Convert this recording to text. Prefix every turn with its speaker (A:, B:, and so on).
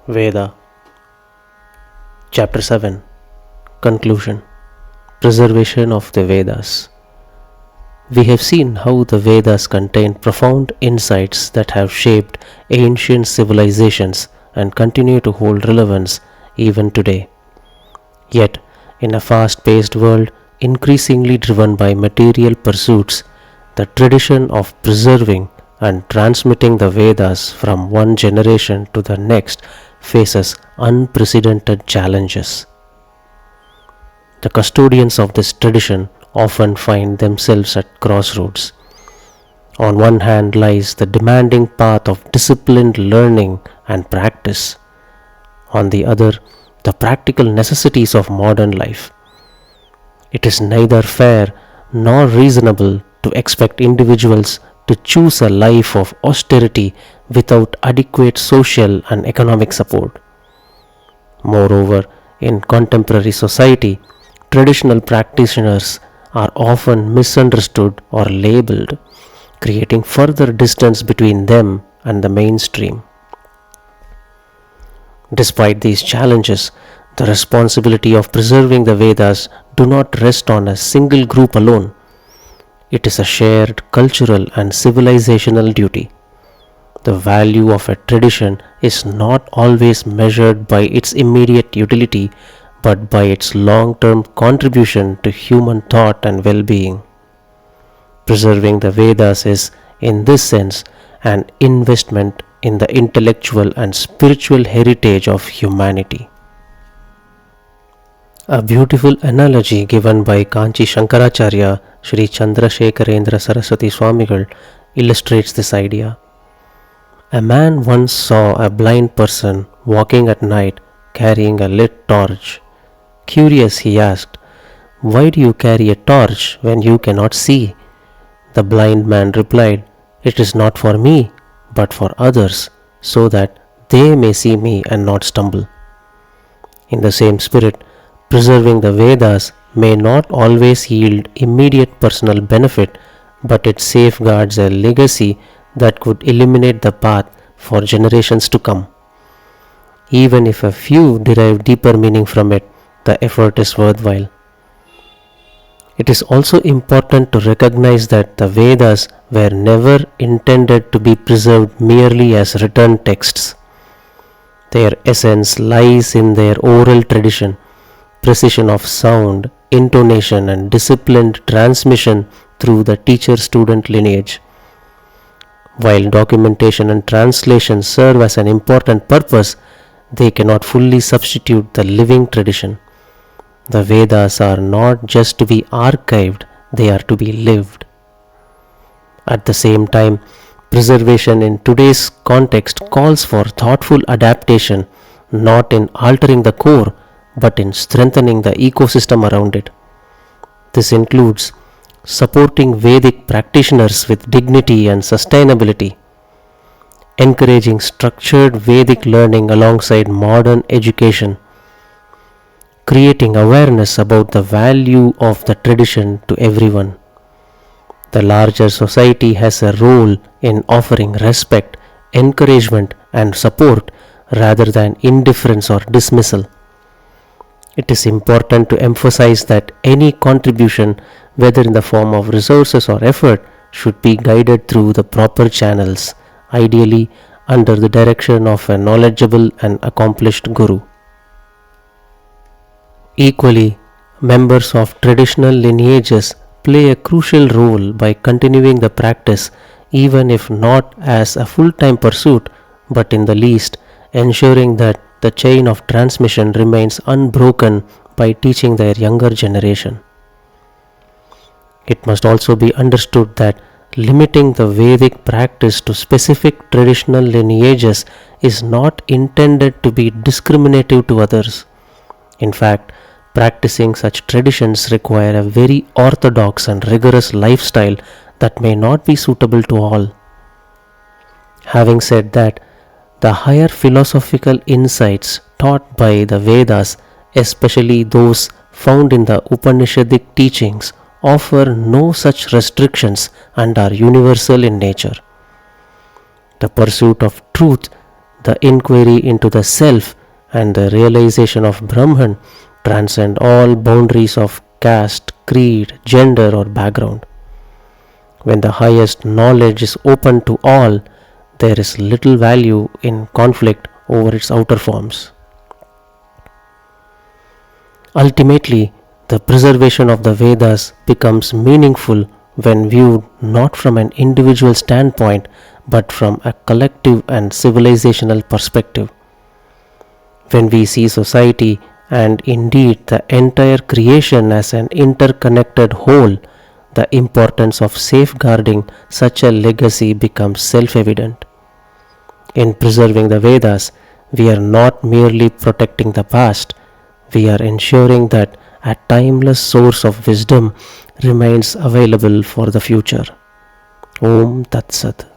A: Veda. Chapter 7. Conclusion. Preservation of the Vedas. We have seen how the Vedas contain profound insights that have shaped ancient civilizations and continue to hold relevance even today. Yet, in a fast-paced world increasingly driven by material pursuits, the tradition of preserving and transmitting the Vedas from one generation to the next faces unprecedented challenges. The custodians of this tradition often find themselves at crossroads. On one hand lies the demanding path of disciplined learning and practice. On the other, the practical necessities of modern life. It is neither fair nor reasonable to expect individuals to choose a life of austerity without adequate social and economic support. Moreover, in contemporary society, traditional practitioners are often misunderstood or labeled, creating further distance between them and the mainstream. Despite these challenges, the responsibility of preserving the Vedas do not rest on a single group alone. It is a shared cultural and civilizational duty. The value of a tradition is not always measured by its immediate utility, but by its long-term contribution to human thought and well-being. Preserving the Vedas is, in this sense, an investment in the intellectual and spiritual heritage of humanity. A beautiful analogy given by Kanchi Shankaracharya Sri Chandrasekharendra Saraswati Swamigal illustrates this idea. A man once saw a blind person walking at night carrying a lit torch. Curious, he asked, "Why do you carry a torch when you cannot see?" The blind man replied, "It is not for me, but for others, so that they may see me and not stumble." In the same spirit, preserving the Vedas may not always yield immediate personal benefit, but it safeguards a legacy that could illuminate the path for generations to come. Even if a few derive deeper meaning from it, the effort is worthwhile. It is also important to recognize that the Vedas were never intended to be preserved merely as written texts. Their essence lies in their oral tradition, precision of sound, intonation, and disciplined transmission through the teacher-student lineage. While documentation and translation serve as an important purpose, they cannot fully substitute the living tradition. The Vedas are not just to be archived, they are to be lived. At the same time, preservation in today's context calls for thoughtful adaptation, not in altering the core, but in strengthening the ecosystem around it. This includes supporting Vedic practitioners with dignity and sustainability, encouraging structured Vedic learning alongside modern education, creating awareness about the value of the tradition to everyone. The larger society has a role in offering respect, encouragement, and support rather than indifference or dismissal. It is important to emphasize that any contribution, whether in the form of resources or effort, should be guided through the proper channels, ideally under the direction of a knowledgeable and accomplished guru. Equally, members of traditional lineages play a crucial role by continuing the practice, even if not as a full-time pursuit, but in the least ensuring that the chain of transmission remains unbroken by teaching their younger generation. It must also be understood that limiting the Vedic practice to specific traditional lineages is not intended to be discriminative to others. In fact, practicing such traditions require a very orthodox and rigorous lifestyle that may not be suitable to all. Having said that, the higher philosophical insights taught by the Vedas, especially those found in the Upanishadic teachings, offer no such restrictions and are universal in nature. The pursuit of truth the inquiry into the self and the realization of Brahman transcend all boundaries of caste, creed, gender, or background. When the highest knowledge is open to all, there is little value in conflict over its outer forms. Ultimately, the preservation of the Vedas becomes meaningful when viewed not from an individual standpoint but from a collective and civilizational perspective. When we see society and indeed the entire creation as an interconnected whole, the importance of safeguarding such a legacy becomes self evident. In preserving the Vedas, we are not merely protecting the past, we are ensuring that a timeless source of wisdom remains available for the future. Om Tat Sat.